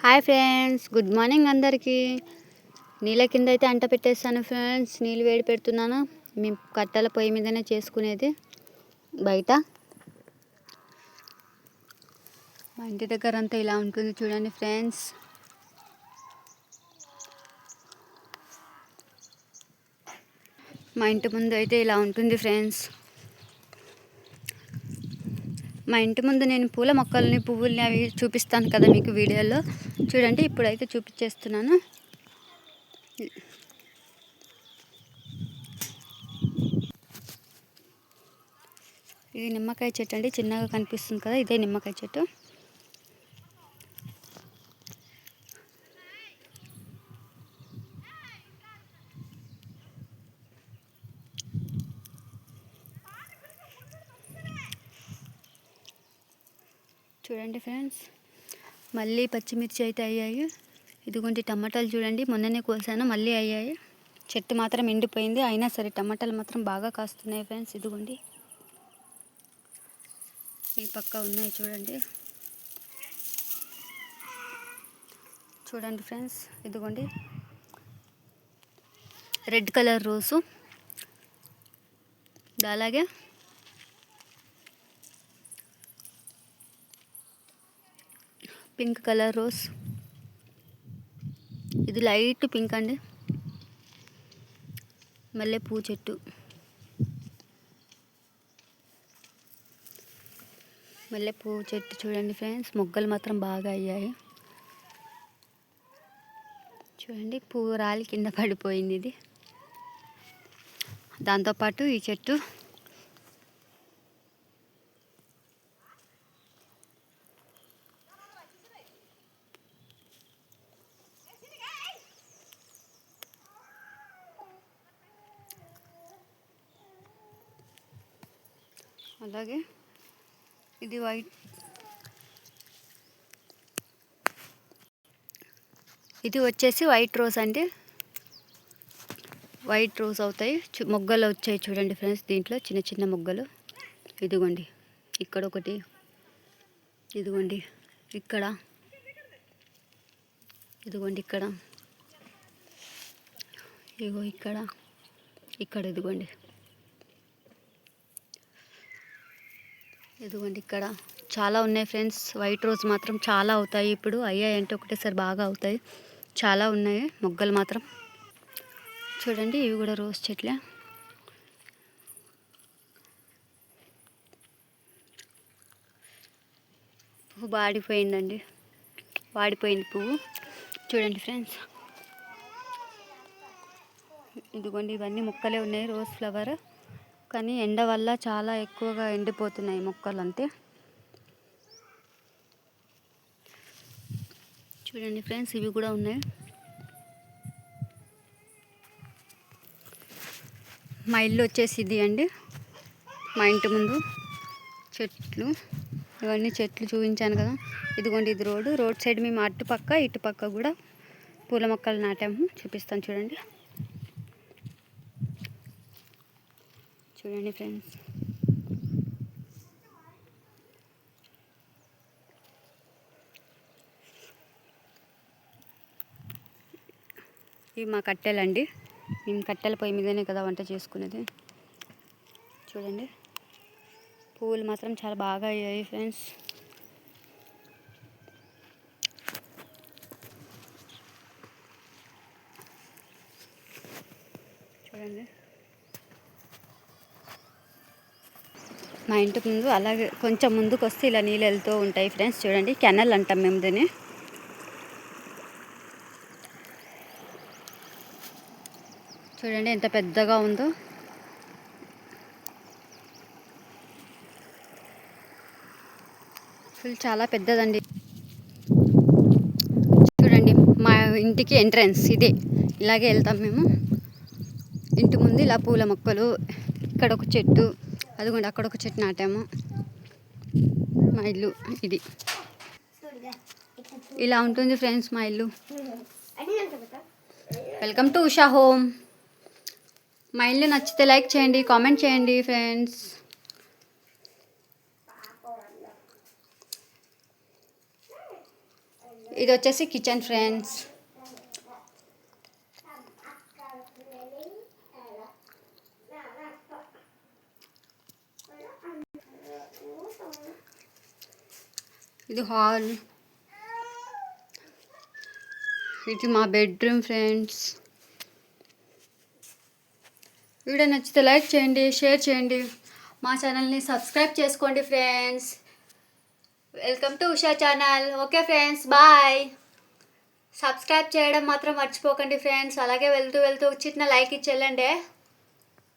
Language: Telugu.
హాయ్ ఫ్రెండ్స్, గుడ్ మార్నింగ్ అందరికీ. నీళ్ళ కింద అయితే అంట పెట్టేస్తాను ఫ్రెండ్స్. నీళ్ళు వేడి పెడుతున్నాను. మేము కట్టెల పొయ్యి మీదనే చేసుకునేది బయట. మా ఇంటి దగ్గర అంతా ఇలా ఉంటుంది చూడండి ఫ్రెండ్స్. మా ఇంటి ముందు అయితే ఇలా ఉంటుంది ఫ్రెండ్స్. మా ఇంటి ముందు నేను పూల మొక్కల్ని, పువ్వుల్ని అవి చూపిస్తాను కదా మీకు వీడియోలో. చూడండి, ఇప్పుడైతే చూపించేస్తున్నాను. ఇది నిమ్మకాయ చెట్టు అండి, చిన్నగా కనిపిస్తుంది కదా, ఇదే నిమ్మకాయ చెట్టు. చూడండి ఫ్రెండ్స్, మళ్ళీ పచ్చిమిర్చి అయితే అయ్యాయి. ఇదిగోండి టమాటాలు చూడండి, మొన్ననే కోసాను, మళ్ళీ అయ్యాయి. చెట్టు మాత్రం ఎండిపోయింది, అయినా సరే టమాటాలు మాత్రం బాగా కాస్తున్నాయి ఫ్రెండ్స్. ఇదిగోండి, ఈ పక్క ఉన్నాయి చూడండి. చూడండి ఫ్రెండ్స్, ఇదిగోండి రెడ్ కలర్ రోజు, అలాగే పింక్ కలర్ రోజ్. ఇది లైట్ పింక్ అండి. మల్లె పువ్వు చెట్టు, మల్లె పువ్వు చెట్టు చూడండి ఫ్రెండ్స్, మొగ్గలు మాత్రం బాగా అయ్యాయి. చూడండి, పువ్వు రాలి కింద పడిపోయింది. ఇది దాంతోపాటు ఈ చెట్టు అలాగే ఇది ఇది వచ్చేసి వైట్ రోజ్ అండి. వైట్ రోజ్ అవుతాయి, మొగ్గలు వచ్చాయి చూడండి ఫ్రెండ్స్. దీంట్లో చిన్న చిన్న మొగ్గలు. ఇదిగోండి ఇక్కడ ఒకటి, ఇదిగోండి ఇక్కడ, ఇదిగోండి ఇక్కడ, ఇగో ఇక్కడ, ఇక్కడ ఇదిగోండి, ఇదిగోండి ఇక్కడ. చాలా ఉన్నాయి ఫ్రెండ్స్. వైట్ రోజ్ మాత్రం చాలా అవుతాయి. ఇప్పుడు అయ్యాయంటే ఒకటేసారి బాగా అవుతాయి. చాలా ఉన్నాయి మొగ్గలు మాత్రం. చూడండి, ఇవి కూడా రోజ్ చెట్లే. పువ్వు వాడిపోయిందండి, వాడిపోయింది పువ్వు. చూడండి ఫ్రెండ్స్, ఇదిగోండి ఇవన్నీ మొక్కలే ఉన్నాయి, రోజ్ ఫ్లవర్. కానీ ఎండ వల్ల చాలా ఎక్కువగా ఎండిపోతున్నాయి మొక్కలు అంతే. చూడండి ఫ్రెండ్స్, ఇవి కూడా ఉన్నాయి. మా ఇల్లు వచ్చేసి ఇది అండి. మా ఇంటి ముందు చెట్లు, ఇవన్నీ చెట్లు చూపించాను కదా. ఇదిగోండి ఇది రోడ్ సైడ్ మేము అటుపక్క ఇటుపక్క కూడా పూల మొక్కలు నాటాము. చూపిస్తాను చూడండి. చూడండి ఫ్రెండ్స్, ఇవి మా కట్టెలండి. మేము కట్టెల పొయ్యి మీదనే కదా వంట చేసుకునేది. చూడండి, పువ్వులు మాత్రం చాలా బాగా అయ్యాయి ఫ్రెండ్స్. చూడండి, మా ఇంటి ముందు అలాగే కొంచెం ముందుకు వస్తే ఇలా నీళ్ళు వెళ్తూ ఉంటాయి ఫ్రెండ్స్. చూడండి, కెనల్ అంటాం మేము దీన్ని. చూడండి ఎంత పెద్దగా ఉందో. చాలా పెద్దదండి. చూడండి, మా ఇంటికి ఎంట్రన్స్ ఇదే. ఇలాగే వెళ్తాం మేము. ఇంటి ముందు ఇలా పూల మొక్కలు, ఇక్కడ ఒక చెట్టు, అదిగోండి అక్కడ ఒక చెట్టు నాటాము. మా ఇల్లు ఇది ఇలా ఉంటుంది ఫ్రెండ్స్, మా ఇల్లు. Welcome to Usha home. మా ఇల్లు నచ్చితే లైక్ చేయండి, కామెంట్ చేయండి ఫ్రెండ్స్. ఇది వచ్చేసి కిచెన్ ఫ్రెండ్స్. ఇది హాల్. ఇది మా బెడ్రూమ్ ఫ్రెండ్స్. వీడియో నచ్చితే లైక్ చేయండి, షేర్ చేయండి, మా ఛానల్ని సబ్స్క్రైబ్ చేసుకోండి friends. Welcome to Usha channel. Okay friends, bye. Subscribe చేయడం మాత్రం మర్చిపోకండి ఫ్రెండ్స్. అలాగే వెళ్తూ చిన్న లైక్ ఇచ్చి వెళ్ళండి.